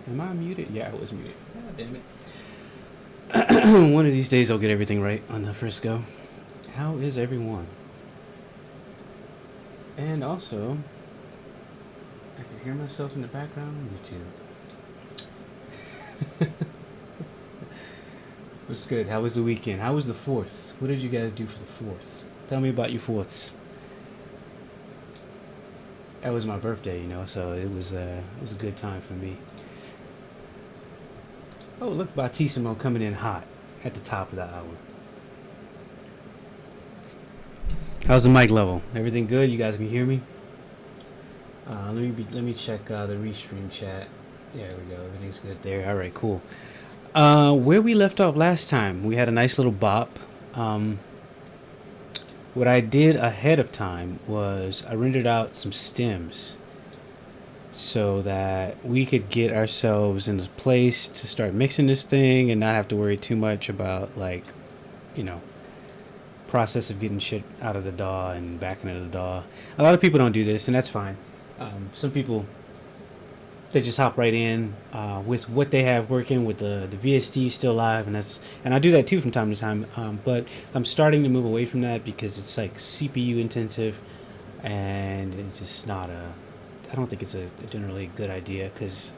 Am I muted? Yeah, I was muted. God damn it. One of these days I'll get everything right on the first go. How is everyone? And also, I can hear myself in the background on YouTube. What's good? How was the weekend? How was the 4th? What did you guys do for the 4th? Tell me about your 4ths. That was my birthday, so it was a good time for me. Oh, look, Battissimo coming in hot at the top of the hour. How's the mic level? Everything good? You guys can hear me? Let me check the restream chat. There we go. Everything's good there. All right, cool. Where we left off last time, we had a nice little bop. What I did ahead of time was I rendered out some stems so that we could get ourselves in a place to start mixing this thing and not have to worry too much about, like, you know, process of getting shit out of the DAW and backing into the DAW. A lot of people don't do this, and that's fine. Some people, they just hop right in with what they have working with the VST still live, and I do that too from time to time. But I'm starting to move away from that because it's like CPU intensive, and it's just not I don't think it's a generally good idea, because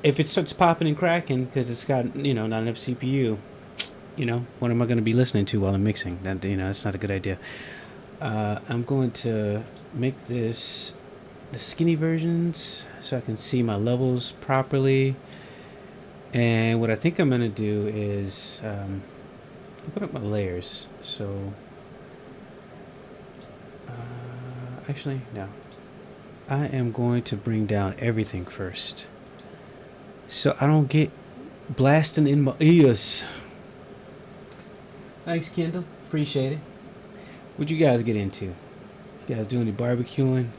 if it starts popping and cracking because it's got not enough CPU, what am I going to be listening to while I'm mixing? That's not a good idea. I'm going to make this the skinny versions so I can see my levels properly. And what I think I'm going to do is open up my layers. So, actually, no. I am going to bring down everything first, so I don't get blasting in my ears. Thanks, Kendall. Appreciate it. What'd you guys get into? You guys do any barbecuing?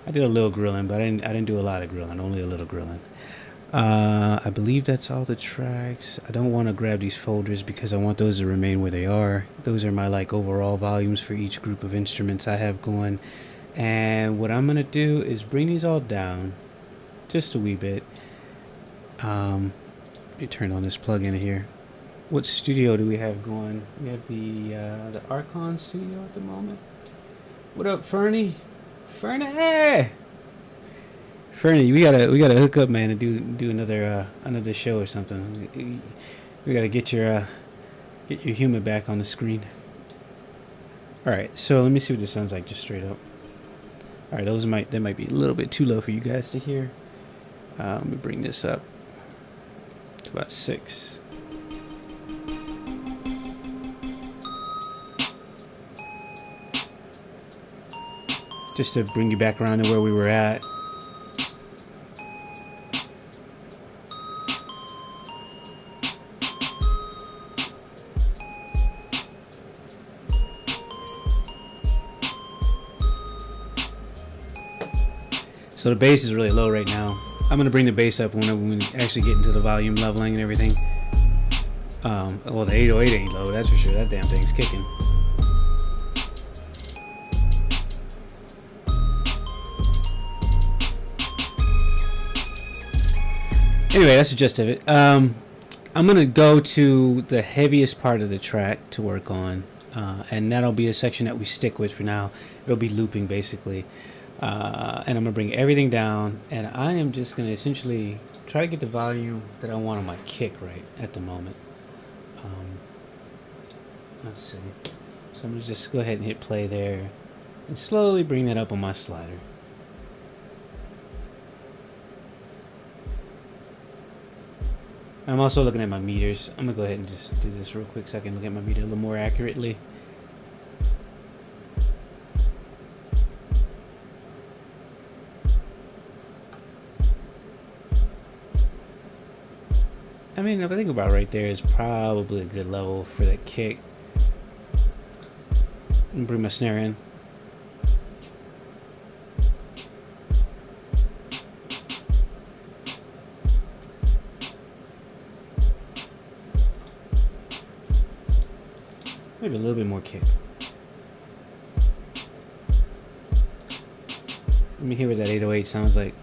I did a little grilling, but I didn't do a lot of grilling. Only a little grilling. I believe that's all the tracks. I don't want to grab these folders because I want those to remain where they are. Those are my overall volumes for each group of instruments I have going. And what I'm going to do is bring these all down just a wee bit. Let me turn on this plug-in here. What studio do we have going? We have the Archon studio at the moment. What up, Fernie? Fernie, we gotta hook up, man, and do another show or something. We gotta get your humor back on the screen. All right, so let me see what this sounds like just straight up. All right, that might be a little bit too low for you guys to hear. Let me bring this up to about 6. Just to bring you back around to where we were at. So the bass is really low right now. I'm gonna bring the bass up when we actually get into the volume leveling and everything. Well, the 808 ain't low, that's for sure. That damn thing's kicking. Anyway, that's the gist of it. I'm gonna go to the heaviest part of the track to work on, and that'll be a section that we stick with for now. It'll be looping basically. And I'm going to bring everything down, and I am just going to essentially try to get the volume that I want on my kick right at the moment. Let's see. So I'm going to just go ahead and hit play there and slowly bring that up on my slider. I'm also looking at my meters. I'm going to go ahead and just do this real quick so I can look at my meter a little more accurately. I mean, if I think about right there is probably a good level for that kick. And bring my snare in. Maybe a little bit more kick. Let me hear what that 808 sounds like.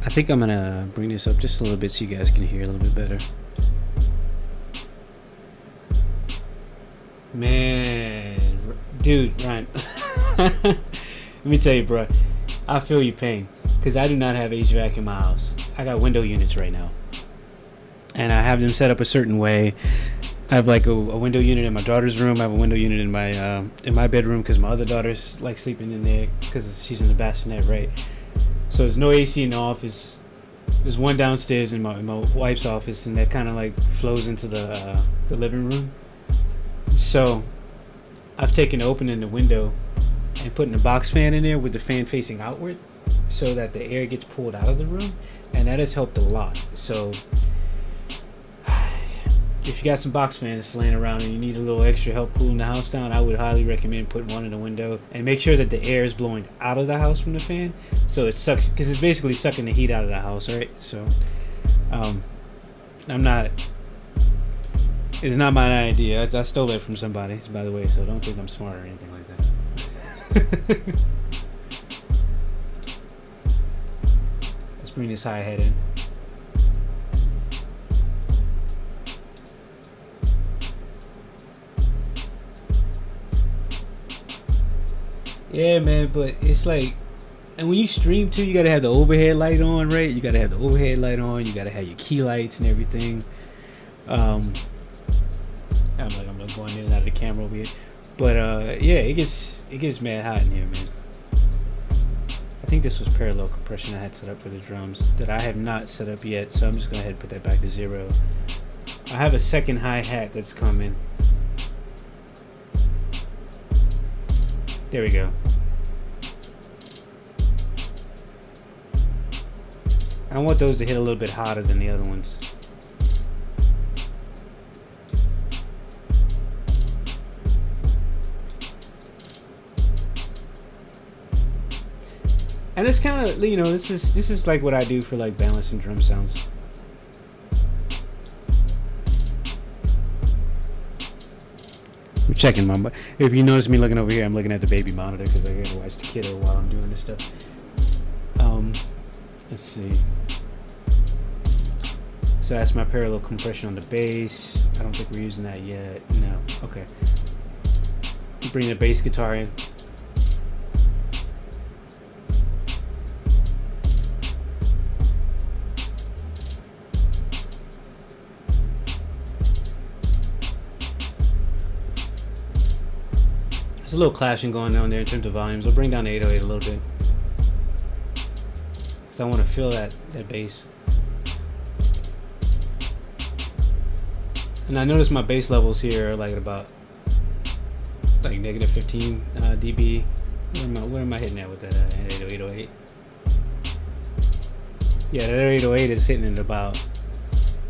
I think I'm gonna bring this up just a little bit so you guys can hear a little bit better. Man, dude, Ryan. Let me tell you, bro. I feel your pain because I do not have HVAC in my house. I got window units right now, and I have them set up a certain way. I have like a window unit in my daughter's room. I have a window unit in my bedroom because my other daughter's like sleeping in there because she's in the bassinet, right? So there's no AC in the office. There's one downstairs in my wife's office, and that kind of like flows into the living room. So I've taken opening the window and putting a box fan in there with the fan facing outward, so that the air gets pulled out of the room, and that has helped a lot. So if you got some box fans laying around and you need a little extra help cooling the house down, I would highly recommend putting one in the window and make sure that the air is blowing out of the house from the fan, so it sucks, because it's basically sucking the heat out of the house, right? So it's not my idea. I stole it from somebody, by the way, so don't think I'm smart or anything like that. Let's bring this hi-hat in. Yeah, man, but it's like, and when you stream too, you gotta have the overhead light on, right? You gotta have the overhead light on. You gotta have your key lights and everything. I'm not going in and out of the camera over here, but yeah, it gets mad hot in here, man. I think this was parallel compression I had set up for the drums that I have not set up yet, so I'm just gonna go ahead and put that back to 0. I have a second hi-hat that's coming. There we go. I want those to hit a little bit hotter than the other ones. And it's kind of, you know, this is like what I do for like balancing drum sounds. I'm checking my. If you notice me looking over here, I'm looking at the baby monitor because I gotta watch the kiddo while I'm doing this stuff. Let's see. So that's my parallel compression on the bass. I don't think we're using that yet. No. Okay. Bring the bass guitar in. There's a little clashing going on there in terms of volumes. I'll bring down the 808 a little bit, because I want to feel that bass. And I notice my bass levels here are like at about like negative 15 dB. Where am I hitting at with that 808? Yeah, that 808 is hitting at about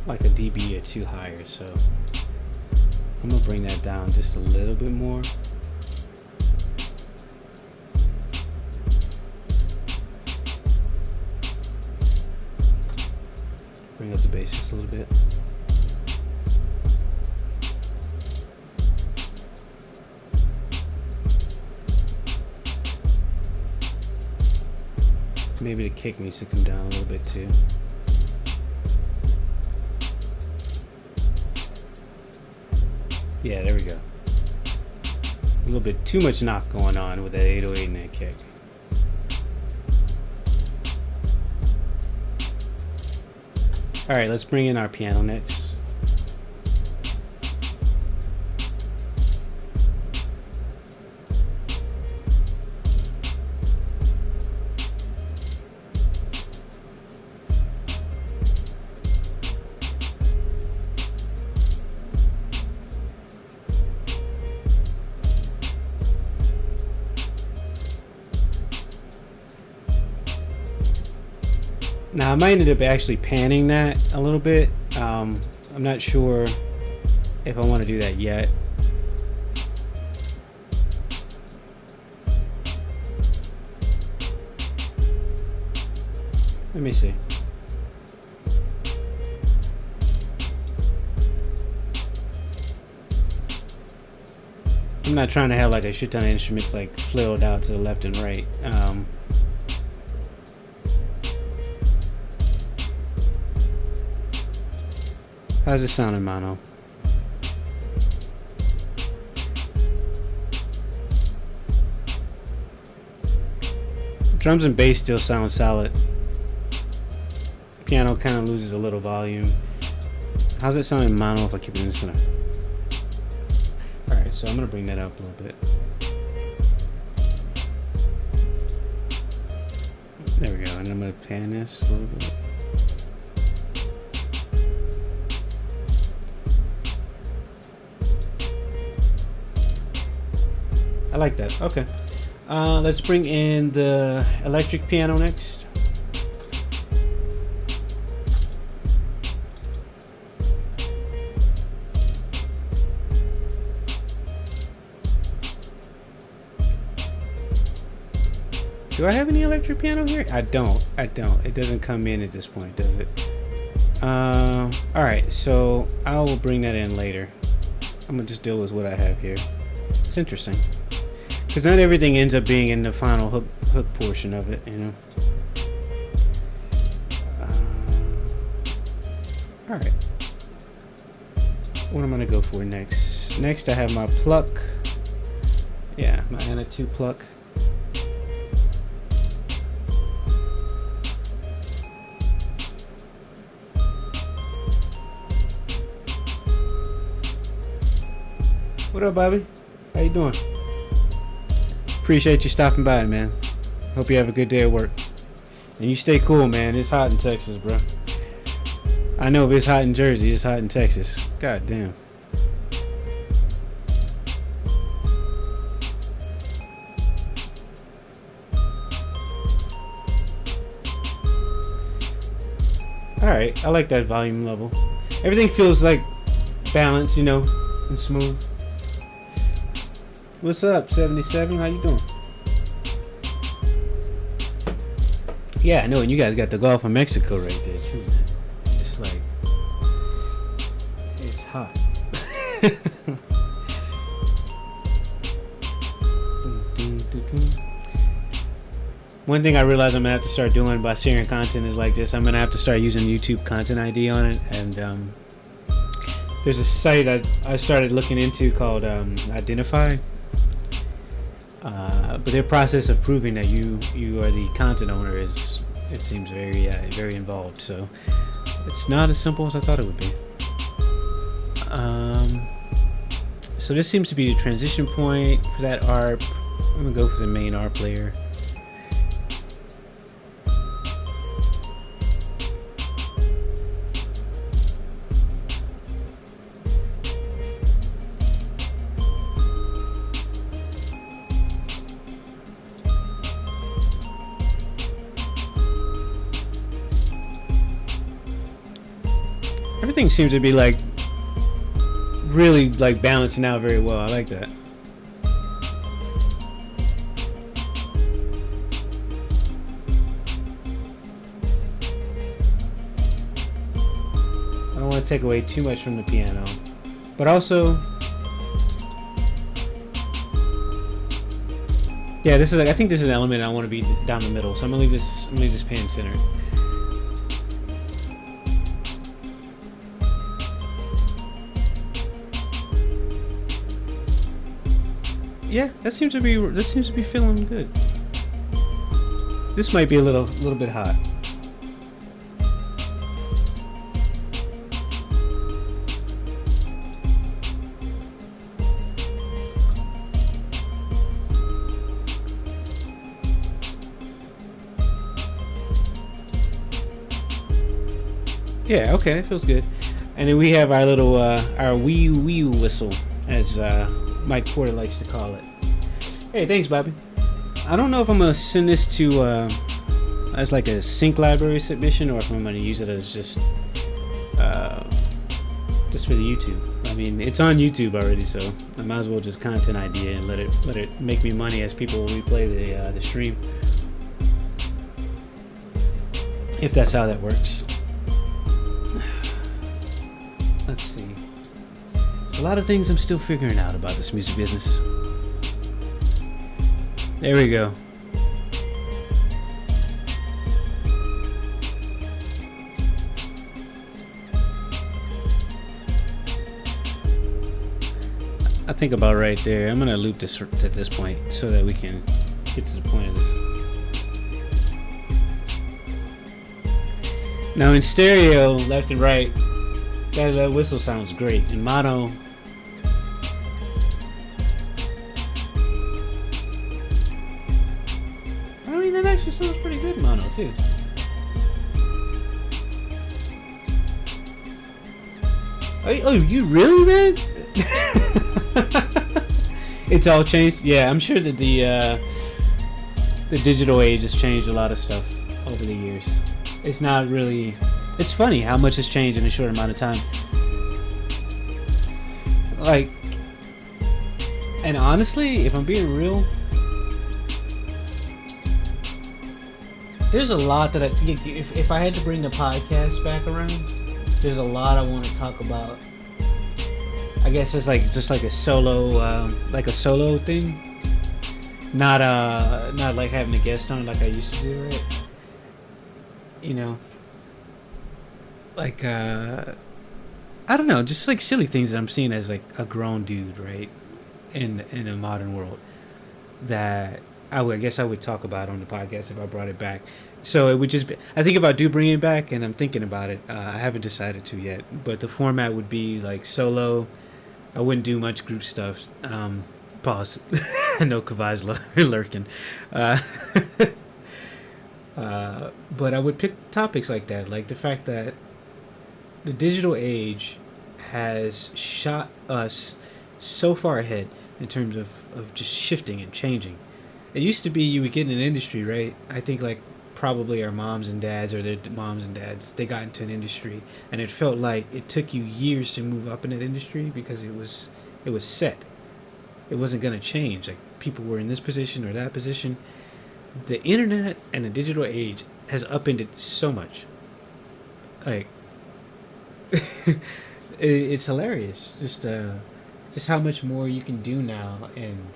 like a dB or 2 higher. So I'm gonna bring that down just a little bit more. Bring up the bass just a little bit. Maybe the kick needs to come down a little bit too. Yeah, there we go. A little bit too much knock going on with that 808 and that kick. Alright, let's bring in our piano next. Now I might end up actually panning that a little bit. I'm not sure if I want to do that yet. Let me see. I'm not trying to have like a shit ton of instruments like flailed out to the left and right. How's it sound in mono? Drums and bass still sound solid. Piano kind of loses a little volume. How's it sound in mono if I keep it in the center? So I'm gonna bring that up a little bit. There we go, and I'm gonna pan this a little bit. I like that. Okay. Let's bring in the electric piano next. Do I have any electric piano here? I don't. It doesn't come in at this point, does it? Alright, so I will bring that in later. I'm gonna just deal with what I have here. It's interesting. Because not everything ends up being in the final hook portion of it, you know. Alright. What am I going to go for next? Next I have my pluck. Yeah, my Anna 2 pluck. What up, Bobby? How you doing? Appreciate you stopping by, man. Hope you have a good day at work. And you stay cool, man. It's hot in Texas, bro. I know if it's hot in Jersey, it's hot in Texas. God damn. Alright, I like that volume level. Everything feels like balanced, you know, and smooth. What's up, 77? How you doing? Yeah, I know, and you guys got the Gulf of Mexico right there too, man. It's like, it's hot. One thing I realize I'm gonna have to start doing by sharing content is like this. I'm gonna have to start using YouTube Content ID on it, and there's a site I started looking into called Identify. But their process of proving that you are the content owner is, it seems very involved. So it's not as simple as I thought it would be. So this seems to be the transition point for that ARP. I'm gonna go for the main ARP layer. Everything seems to be like really like balancing out very well. I like that. I don't want to take away too much from the piano, but also, yeah, this is like, I think this is an element I want to be down the middle, so I'm gonna leave this pan centered. Yeah, that seems to be feeling good. This might be a little bit hot. Yeah, okay, that feels good. And then we have our little our wee whistle, as Mike Porter likes to call it. Hey, thanks, Bobby. I don't know if I'm gonna send this to as like a sync library submission, or if I'm gonna use it as just for the YouTube. I mean, it's on YouTube already, so I might as well just content ID it and let it make me money as people replay the stream, if that's how that works. Let's see. There's a lot of things I'm still figuring out about this music business. There we go. I think about right there. I'm gonna loop this at this point so that we can get to the point of this. Now in stereo, left and right, that whistle sounds great. In mono, actually sounds pretty good mono too. Oh, you really, man? It's all changed. Yeah, I'm sure that the digital age has changed a lot of stuff over the years. It's not really. It's funny how much has changed in a short amount of time. Like, and honestly, if I'm being real, there's a lot that if I had to bring the podcast back around, there's a lot I want to talk about. I guess it's like just like a solo thing, not like having a guest on like I used to do, right? You know, like I don't know, just like silly things that I'm seeing as like a grown dude, right, in a modern world that I guess I would talk about on the podcast if I brought it back. So it would just be, I think if I do bring it back, and I'm thinking about it, I haven't decided to yet, but the format would be like solo. I wouldn't do much group stuff. Pause. I know Kavai's lurking. But I would pick topics like that, like the fact that the digital age has shot us so far ahead in terms of just shifting and changing. It used to be you would get in an industry, right? I think like probably our moms and dads or their moms and dads, they got into an industry and it felt like it took you years to move up in that industry because it was set. It wasn't going to change. Like people were in this position or that position. The internet and the digital age has upended so much. Like it's hilarious. Just how much more you can do now, and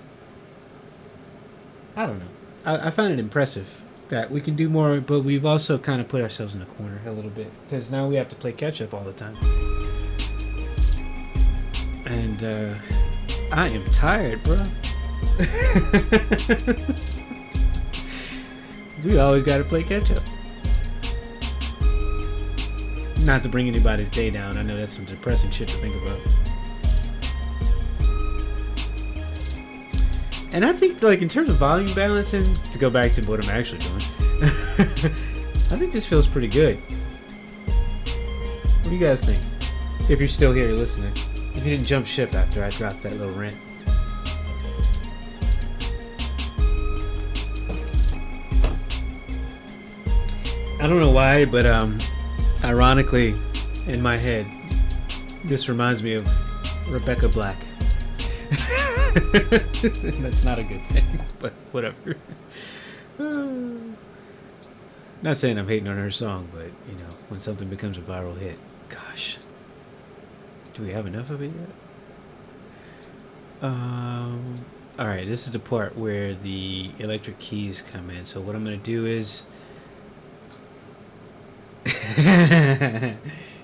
I don't know. I find it impressive that we can do more, but we've also kind of put ourselves in a corner a little bit because now we have to play catch up all the time. And I am tired, bro. We always got to play catch up. Not to bring anybody's day down. I know that's some depressing shit to think about. And I think, like, in terms of volume balancing, to go back to what I'm actually doing, I think this feels pretty good. What do you guys think? If you're still here listening. If you didn't jump ship after I dropped that little rant. I don't know why, but ironically, in my head, this reminds me of Rebecca Black. That's not a good thing, but whatever. Not saying I'm hating on her song, but you know, when something becomes a viral hit, gosh, do we have enough of it yet? All right, this is the part where the electric keys come in. So what I'm gonna do is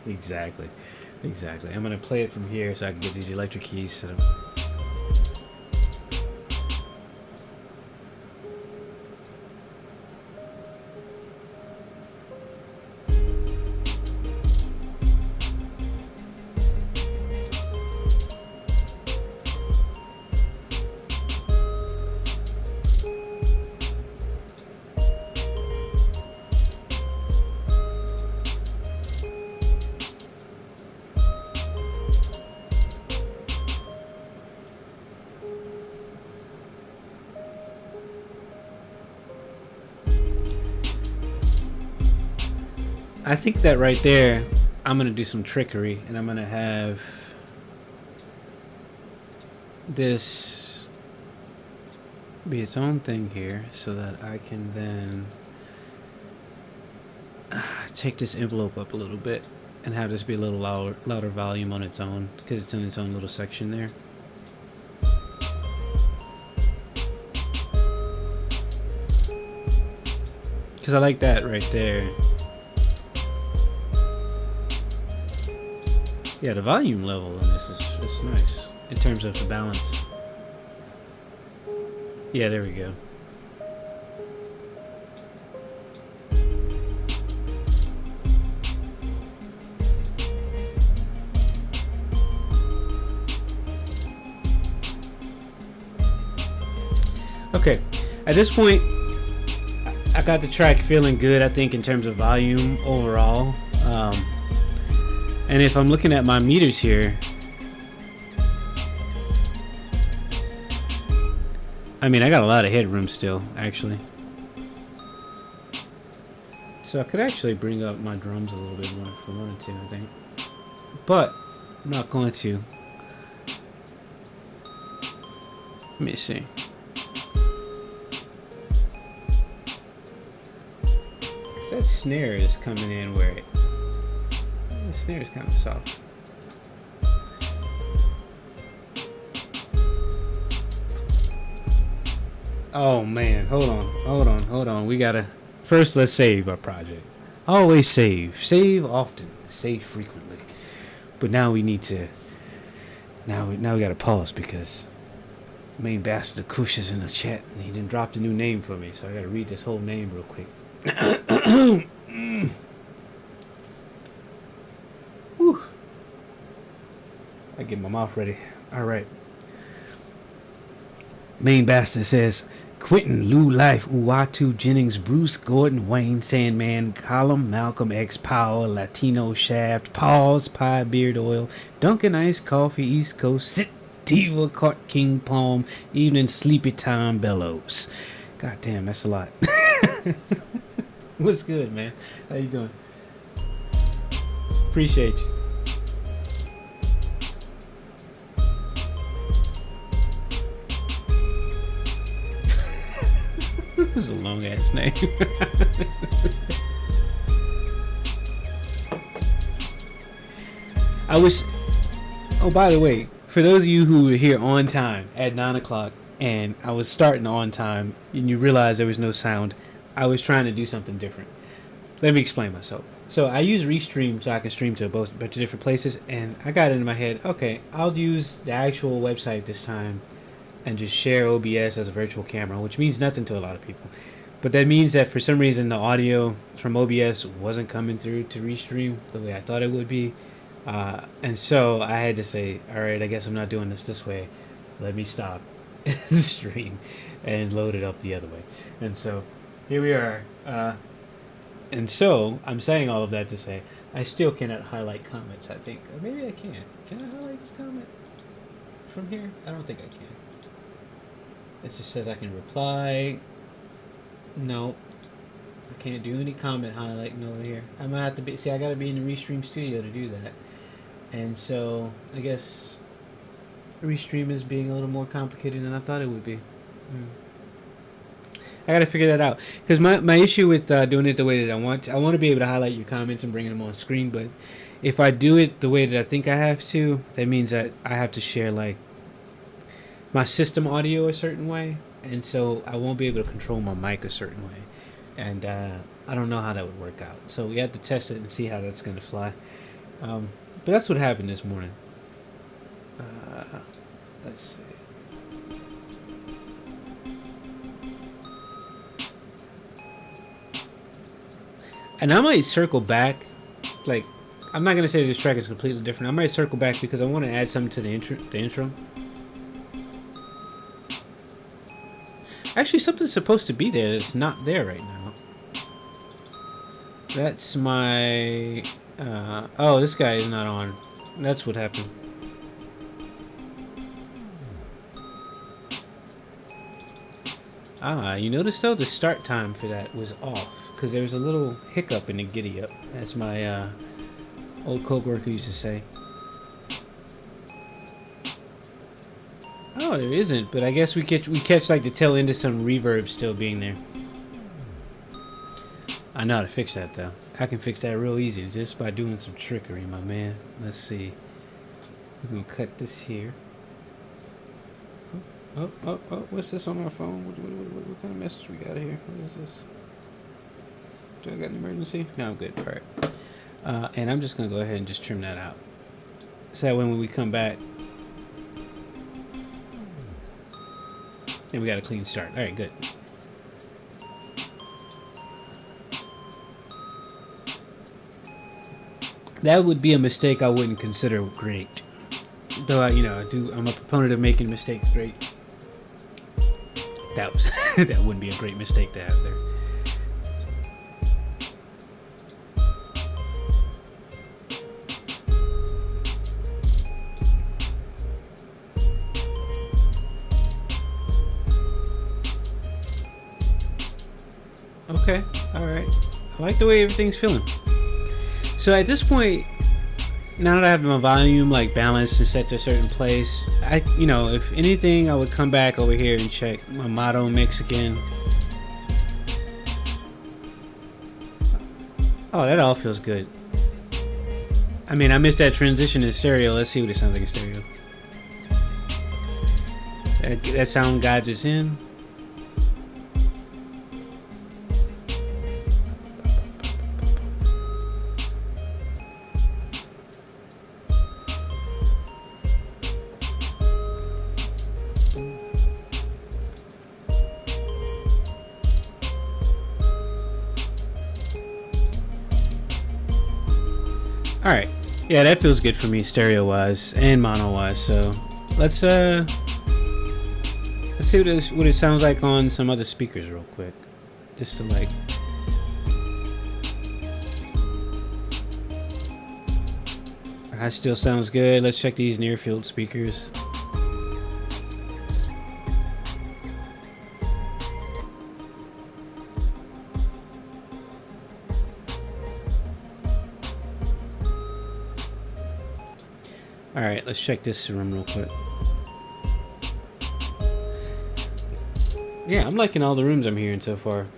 exactly. I'm gonna play it from here so I can get these electric keys set up. I think that right there, I'm going to do some trickery, and I'm going to have this be its own thing here so that I can then take this envelope up a little bit and have this be a little louder volume on its own because it's in its own little section there. Because I like that right there. Yeah, the volume level on this is nice in terms of the balance. Yeah, there we go. Okay, at this point, I got the track feeling good, I think, in terms of volume overall. And if I'm looking at my meters here, I mean, I got a lot of headroom still, actually. So I could actually bring up my drums a little bit more if I wanted to, I think. But I'm not going to. Let me see. That snare is coming in where the snare is kind of soft. Oh man, hold on. We gotta first let's save our project. Always save often, save frequently. But now we need to. Now we gotta pause because main bastard Kush is in the chat and he didn't drop the new name for me, so I gotta read this whole name real quick. Whew. I get my mouth ready. All right. Main bastard says Quentin, Lou Life, Uatu, Jennings, Bruce, Gordon, Wayne, Sandman, Column, Malcolm X, Power, Latino Shaft, Pause, Pie, Beard Oil, Dunkin' Ice Coffee, East Coast, Sit, Diva, Cart King, Palm, Evening, Sleepy Time, Bellows. God damn, that's a lot. What's good, man? How you doing? Appreciate you. This is a long ass name. I was. Oh, by the way, for those of you who were here on time at 9 o'clock, and I was starting on time, and you realized there was no sound, I was trying to do something different. Let me explain myself. So I use Restream so I can stream to a bunch of different places, and I got it in my head, okay, I'll use the actual website this time and just share OBS as a virtual camera, which means nothing to a lot of people. But that means that for some reason the audio from OBS wasn't coming through to Restream the way I thought it would be. And so I had to say, all right, I guess I'm not doing this way. Let me stop the stream and load it up the other way. And so here we are. And so I'm saying all of that to say I still cannot highlight comments, I think. Or maybe I can. Can I highlight this comment from here? I don't think I can. It just says I can reply. No. I can't do any comment highlighting over here. I might have to be... See, I gotta be in the Restream studio to do that. And so, I guess Restream is being a little more complicated than I thought it would be. I gotta figure that out. Because my issue with doing it the way that I want to be able to highlight your comments and bring them on screen, but if I do it the way that I think I have to, that means that I have to share, like, my system audio a certain way, and so I won't be able to control my mic a certain way, and I don't know how that would work out. So we have to test it and see how that's going to fly. But that's what happened this morning. Let's see. And I might circle back. Like, I'm not going to say this track is completely different. I might circle back because I want to add something to the intro. Actually, something's supposed to be there that's not there right now. That's my... oh, this guy is not on. That's what happened. You notice though, the start time for that was off. Because there was a little hiccup in the giddy up, as my old co-worker used to say. Oh, there isn't, but I guess we catch like the tail end of some reverb still being there. I know how to fix that though. I can fix that real easy just by doing some trickery, my man. Let's see. We're gonna cut this here. Oh! What's this on our phone? What kind of message we got here? What is this? Do I got an emergency? No, I'm good. All right. And I'm just gonna go ahead and just trim that out. So that when we come back. And we got a clean start. All right, good. That would be a mistake I wouldn't consider great. Though I'm a proponent of making mistakes great. That wouldn't be a great mistake to have there. Okay. All right. I like the way everything's feeling. So at this point, now that I have my volume like balanced and set to a certain place, if anything, I would come back over here and check my mono mix again. Oh, that all feels good. I mean, I missed that transition in stereo. Let's see what it sounds like in stereo. That sound guides us in. All right, yeah, that feels good for me stereo wise and mono wise. So let's see what it sounds like on some other speakers real quick, just to like. That still sounds good. Let's check these near field speakers. Alright, let's check this room real quick. Yeah, I'm liking all the rooms I'm hearing so far.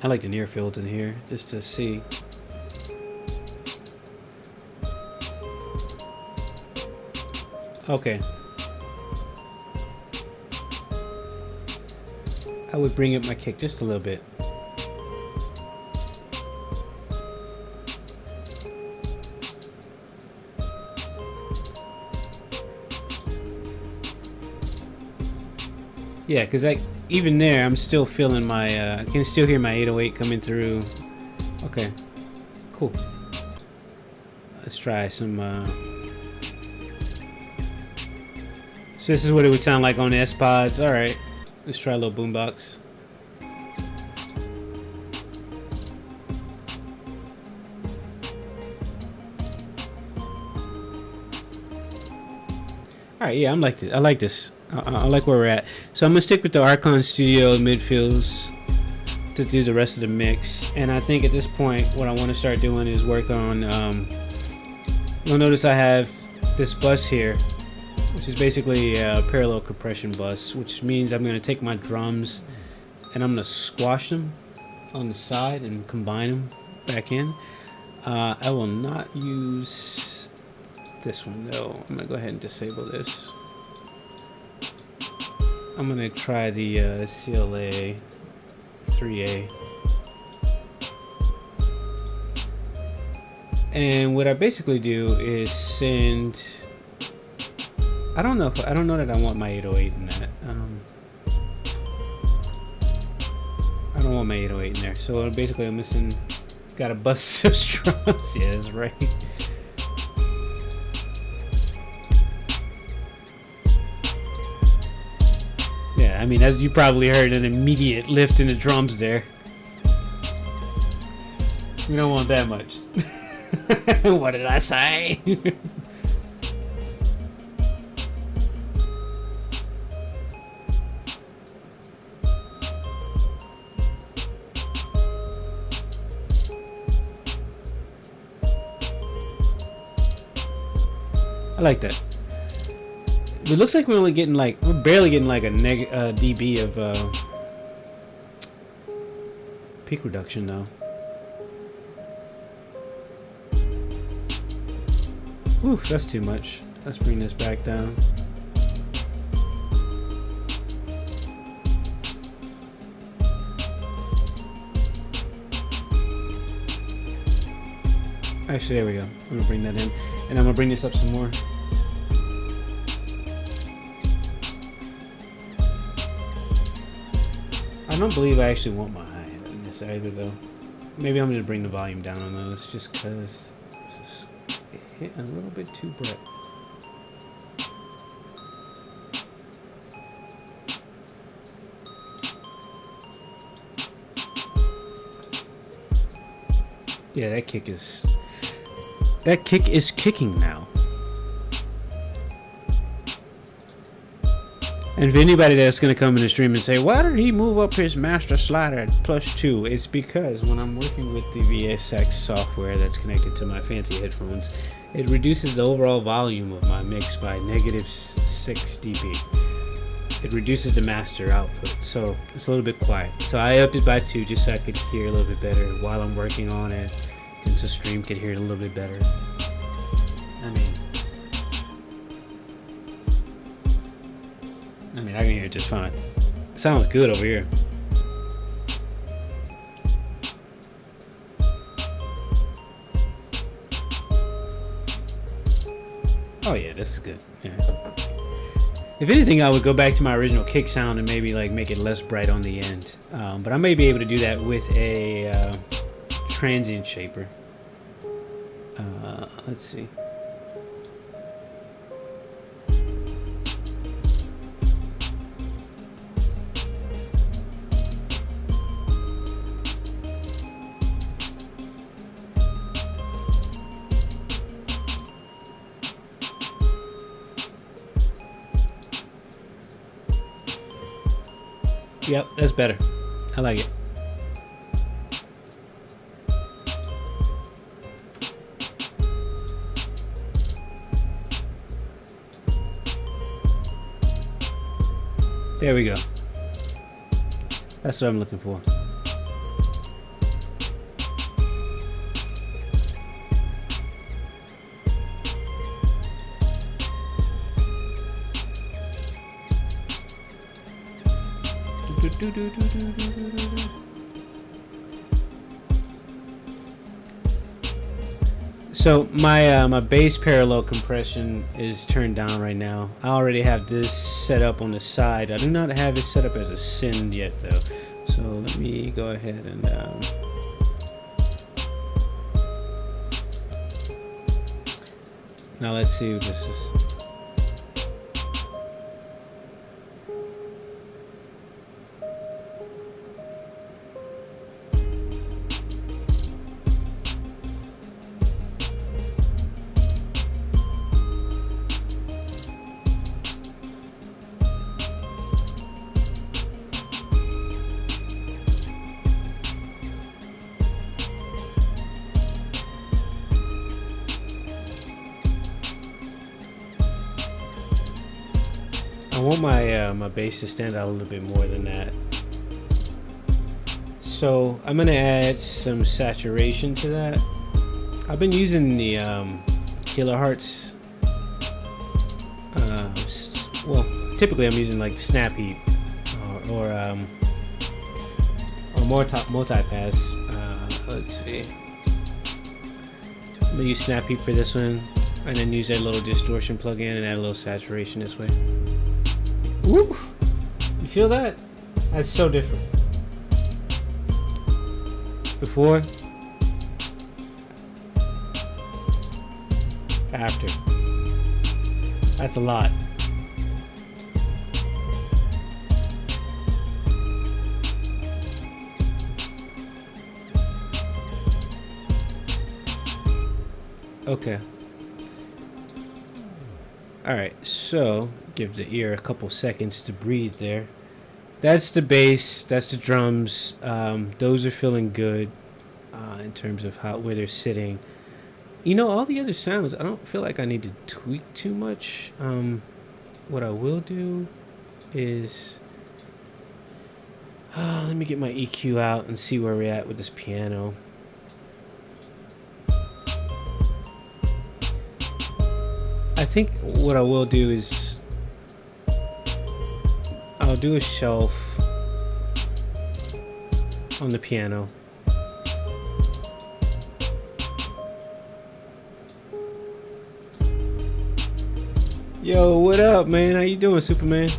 I like the near fields in here, just to see. Okay. I would bring up my kick just a little bit. Yeah, because even there, I'm still feeling my, I can still hear my 808 coming through. Okay, cool. Let's try some, so this is what it would sound like on the S-Pods. All right, let's try a little boombox. All right, yeah, I like this. I like where we're at. So I'm gonna stick with the Archon Studio midfields to do the rest of the mix. And I think at this point, what I want to start doing is work on. You'll notice I have this bus here, which is basically a parallel compression bus, which means I'm gonna take my drums and I'm gonna squash them on the side and combine them back in. I will not use this one though. I'm gonna go ahead and disable this. I'm gonna try the CLA 3A, and what I basically do is send. I don't know that I want my 808 in that. I don't want my 808 in there. So basically, I'm missing. Got a bust those drums. Yeah, that's right. I mean, as you probably heard, an immediate lift in the drums there. We don't want that much. What did I say? I like that. It looks like we're barely getting like a dB of peak reduction though. Oof, that's too much. Let's bring this back down. Actually, there we go. I'm gonna bring that in, and I'm gonna bring this up some more. I don't believe I actually want my hi-hat in this either, though. Maybe I'm going to bring the volume down on those just because this is hitting a little bit too bright. Yeah, that kick is kicking now. And for anybody that's going to come in the stream and say, why did he move up his master slider at +2? It's because when I'm working with the VSX software that's connected to my fancy headphones, it reduces the overall volume of my mix by -6 dB. It reduces the master output, so it's a little bit quiet. So I upped it by 2 just so I could hear a little bit better while I'm working on it, and so stream could hear it a little bit better. I can hear it just fine. Sounds good over here. Oh yeah, this is good. Yeah. If anything, I would go back to my original kick sound and maybe like make it less bright on the end. But I may be able to do that with a transient shaper. Let's see. Yep, that's better. I like it. There we go. That's what I'm looking for. So my bass parallel compression is turned down right now. I already have this set up on the side. I do not have it set up as a send yet though. So let me go ahead and now let's see what this is. I want my bass to stand out a little bit more than that. So I'm gonna add some saturation to that. I've been using the kilohertz. Well, typically I'm using like Snap Heap or multi-pass. Let's see. I'm gonna use Snap Heap for this one, and then use that little distortion plugin and add a little saturation this way. Woo! You feel that? That's so different. Before, after. That's a lot. Okay. Alright, so give the ear a couple seconds to breathe there. That's the bass, that's the drums. Those are feeling good in terms of where they're sitting. You know, all the other sounds, I don't feel like I need to tweak too much. What I will do is let me get my EQ out and see where we're at with this piano. I think what I will do is I'll do a shelf on the piano. Yo, what up, man? How you doing, Superman?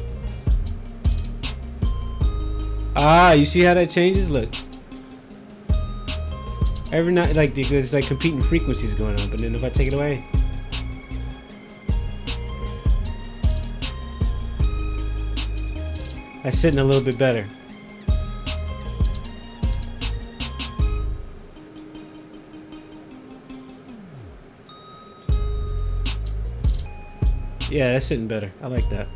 Ah, you see how that changes? Look. Every night, like, there's like competing frequencies going on, but then if I take it away, that's sitting a little bit better. Yeah, that's sitting better. I like that.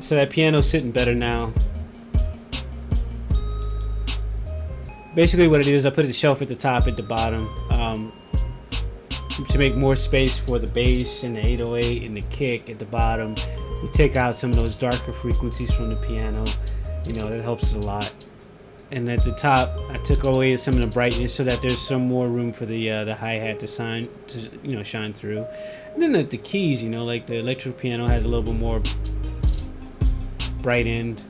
So that piano's sitting better now. Basically what it is, I put a shelf at the top, at the bottom, to make more space for the bass and the 808 and the kick at the bottom. We take out some of those darker frequencies from the piano. You know, that helps it a lot. And at the top, I took away some of the brightness so that there's some more room for the hi-hat to shine through. And then the keys, you know, like the electric piano has a little bit more bright end.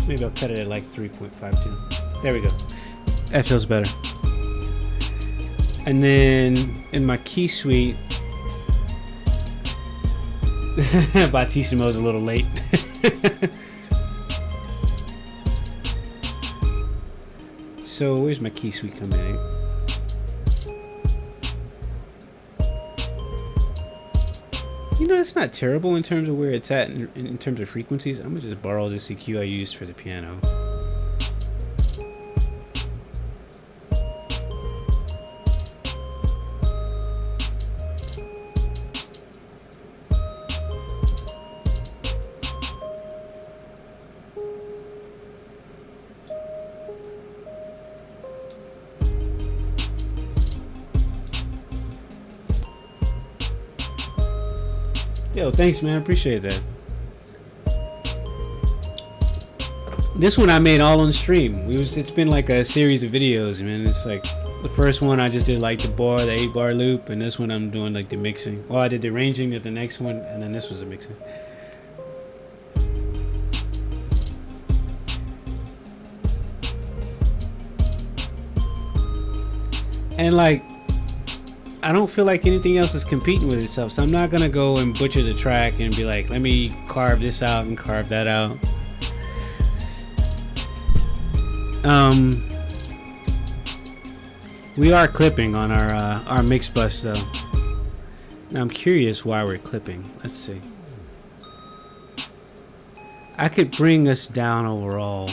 Maybe I'll cut it at like 3.52. There we go. That feels better. And then in my key suite, Battissimo's a little late. So where's my key suite coming in? You know, it's not terrible in terms of where it's at in terms of frequencies. I'm gonna just borrow this EQ I used for the piano. Yo, thanks, man. Appreciate that. This one I made all on stream. It's been like a series of videos, man. It's like the first one I just did like the 8-bar loop, and this one I'm doing like the mixing. Well, I did the arranging at the next one, and then this was the mixing. And like, I don't feel like anything else is competing with itself, so I'm not gonna go and butcher the track and be like, let me carve this out and carve that out. We are clipping on our mix bus though. Now I'm curious why we're clipping. Let's see. I could bring us down overall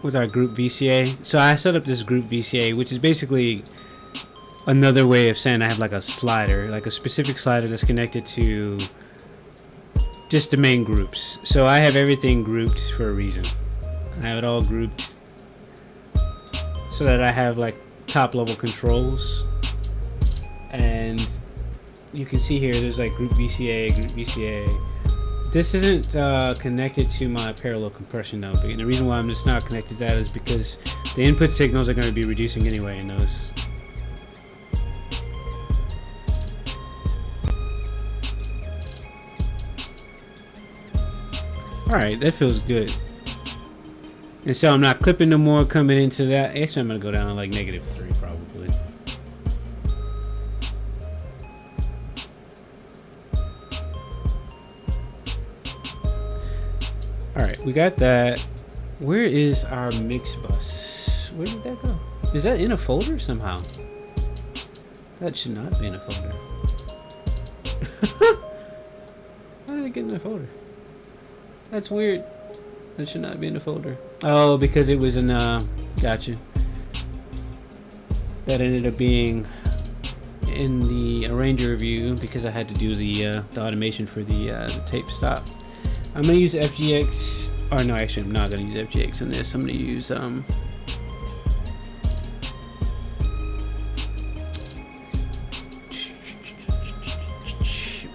with our group VCA. So I set up this group VCA, which is basically another way of saying I have like a slider, like a specific slider that's connected to just the main groups. So I have everything grouped for a reason. I have it all grouped so that I have like top level controls. And you can see here there's like group VCA, group VCA. This isn't connected to my parallel compression though. And the reason why I'm just not connected to that is because the input signals are going to be reducing anyway in those. Alright, that feels good. And so I'm not clipping no more coming into that. Actually, I'm going to go down to like -3 probably. Alright, we got that. Where is our mix bus? Where did that go? Is that in a folder somehow? That should not be in a folder. How did it get in a folder? That's weird. That should not be in the folder. Oh, because it was in, gotcha. That ended up being in the arranger view because I had to do the automation for the tape stop. I'm going to use FGX, or no, actually I'm not going to use FGX on this. I'm going to use,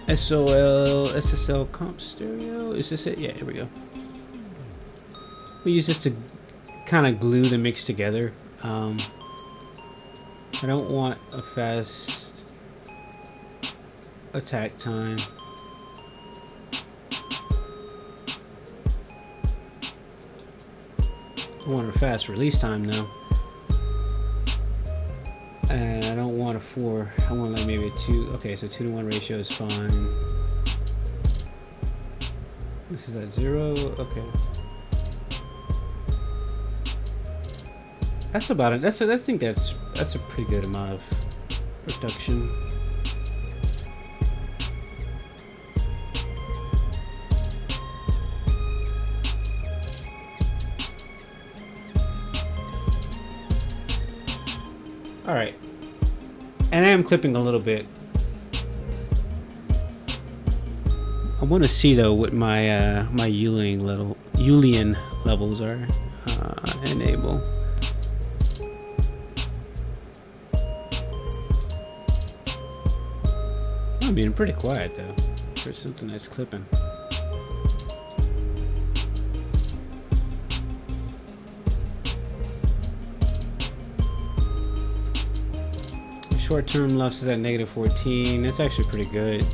SSL comp stereo. Is this it? Yeah, here we go. We use this to kind of glue the mix together. I don't want a fast attack time. I want a fast release time though. And I don't want a 4. I want like maybe a 2. Okay, so 2-to-1 ratio is fine. This is at 0. Okay. That's about it. I think that's a pretty good amount of reduction. All right, and I am clipping a little bit I want to see though what my my Julian levels are. Enable. I'm being pretty quiet though for something that's clipping. Short-term LUFS is at -14. That's actually pretty good.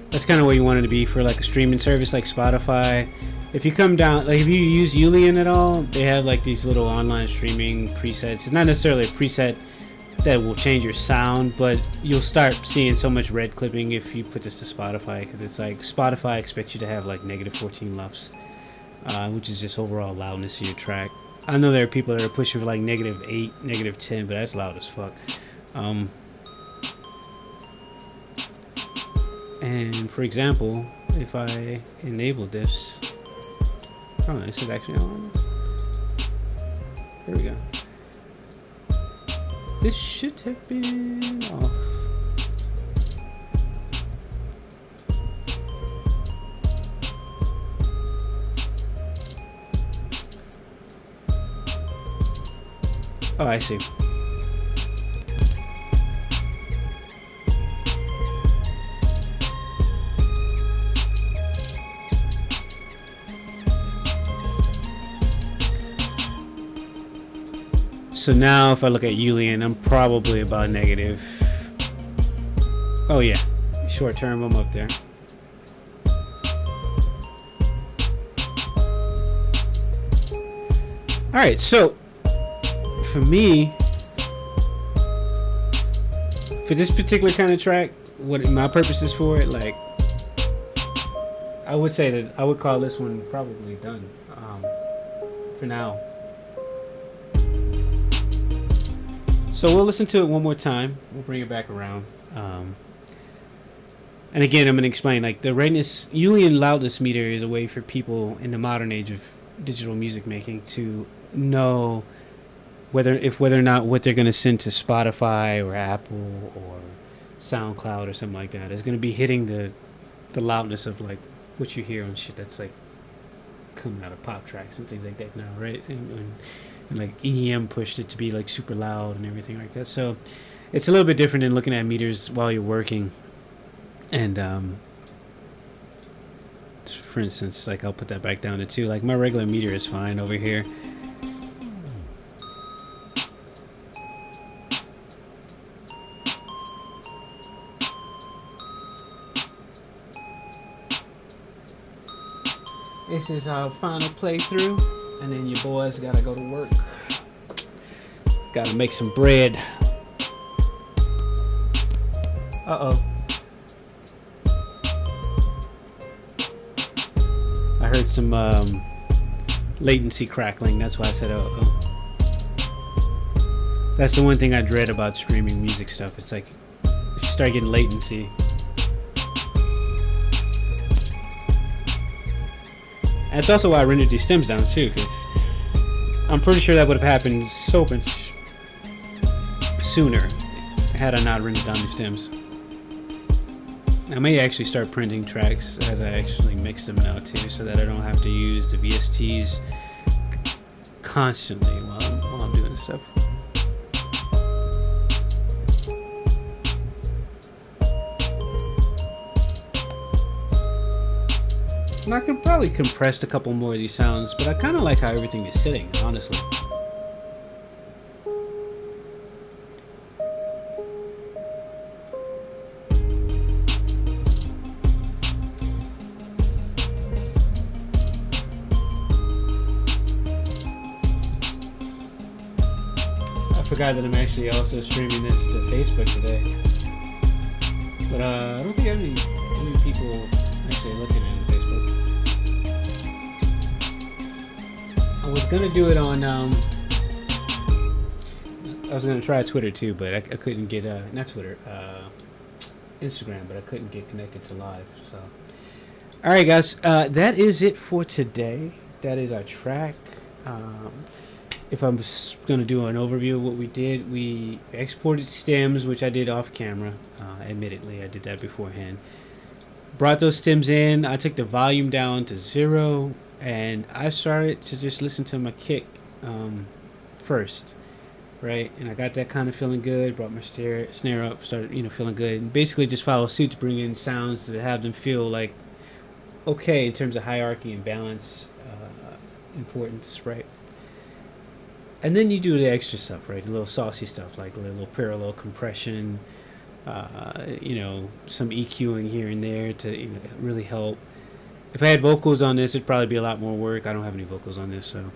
That's kind of what you want it to be for like a streaming service like Spotify. If you come down, like if you use Julian at all, they have like these little online streaming presets. It's not necessarily a preset that will change your sound, but you'll start seeing so much red clipping if you put this to Spotify, because it's like Spotify expects you to have like -14 LUFS, which is just overall loudness of your track. I know there are people that are pushing for like -8, -10, but that's loud as fuck. And for example, if I enable this, oh, this is actually on. There we go. This should have been off. Oh, I see. So now if I look at Julian, I'm probably about negative. Oh yeah, short term, I'm up there. All right, so for me, for this particular kind of track, what my purpose is for it, like, I would say that I would call this one probably done for now. So we'll listen to it one more time. We'll bring it back around. And again, I'm going to explain, like, the redness, Julian loudness meter is a way for people in the modern age of digital music making to know whether or not what they're going to send to Spotify or Apple or SoundCloud or something like that is going to be hitting the loudness of like what you hear on shit that's like coming out of pop tracks and things like that now, right? And like EDM pushed it to be like super loud and everything like that. So it's a little bit different than looking at meters while you're working. And for instance, like I'll put that back down to 2. Like my regular meter is fine over here. This is our final playthrough, and then your boys gotta go to work. Gotta make some bread. Uh-oh. I heard some latency crackling. That's why I said uh-oh. That's the one thing I dread about streaming music stuff. It's like if you start getting latency. That's also why I rendered these stems down too, because I'm pretty sure that would have happened so much sooner had I not rendered down the stems. I may actually start printing tracks as I actually mix them now too, so that I don't have to use the VSTs constantly while I'm doing stuff. And I could probably compress a couple more of these sounds, but I kind of like how everything is sitting, honestly. I forgot that I'm actually also streaming this to Facebook today. But I don't think I have any people actually looking at it on Facebook. I was gonna do it on I was gonna try Twitter too, but I couldn't get not Twitter, Instagram, but I couldn't get connected to live. So all right, guys, that is it for today. That is our track. If I'm gonna do an overview of what we did, we exported stems, which I did off camera. Admittedly, I did that beforehand. Brought those stems in. I took the volume down to 0, and I started to just listen to my kick first, right? And I got that kind of feeling good. Brought my snare up, started feeling good, and basically just follow suit to bring in sounds to have them feel like okay in terms of hierarchy and balance, importance, right? And then you do the extra stuff, right? The little saucy stuff like a little parallel compression, some EQing here and there to really help. If I had vocals on this, it'd probably be a lot more work. I don't have any vocals on this, so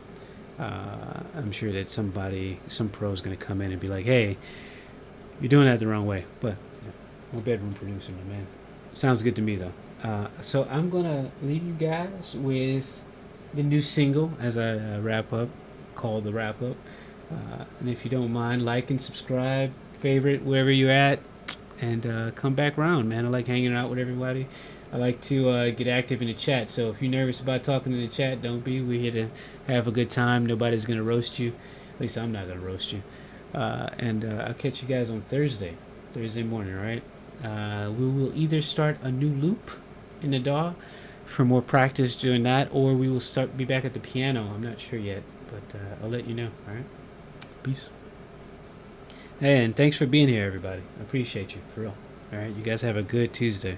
I'm sure that some pro is going to come in and be like, "Hey, you're doing that the wrong way." But I'm a bedroom producer, my man. Sounds good to me though. So I'm gonna leave you guys with the new single as I wrap up, called "The Wrap Up." And if you don't mind, like and subscribe, favorite wherever you're at, and come back around, man. I like hanging out with everybody. I like to get active in the chat. So if you're nervous about talking in the chat, don't be. We're here to have a good time. Nobody's gonna roast you. At least I'm not gonna roast you. And I'll catch you guys on Thursday morning, all right? We will either start a new loop in the DAW for more practice doing that, or we will be back at the piano. I'm not sure yet, but I'll let you know. All right. Peace. Hey, and thanks for being here, everybody. I appreciate you, for real. All right. You guys have a good Tuesday.